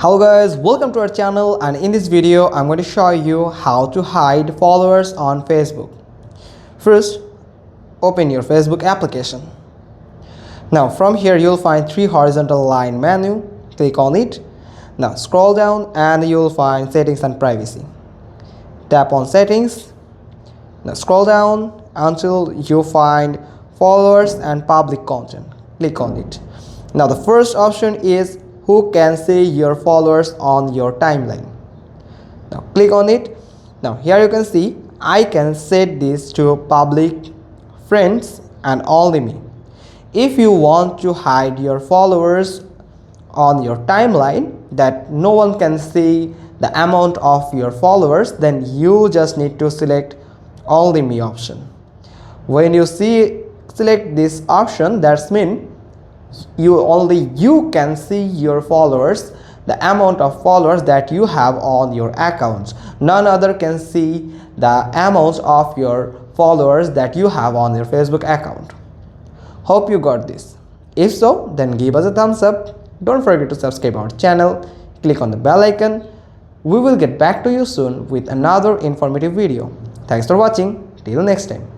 Hello guys, welcome to our channel, and in this video I'm going to show you how to hide followers on Facebook. First, open your Facebook application. Now from here you'll find three horizontal line menu. Click on it. Now scroll down and you'll find settings and privacy. Tap on settings. Now scroll down until you find followers and public content. Click on it. Now the first option is who can see your followers on your timeline. Now click on it. Now here you can see I can set this to public, friends and only me. If you want to hide your followers on your timeline that no one can see the amount of your followers, then you just need to select only me option. When you select this option, that's mean only you can see your followers, the amount of followers that you have on your accounts. None other can see the amount of your followers that you have on your Facebook account. Hope you got this. If so, then give us a thumbs up. Don't forget to subscribe our channel. Click on the bell icon. We will get back to you soon with another informative video. Thanks for watching. Till next time.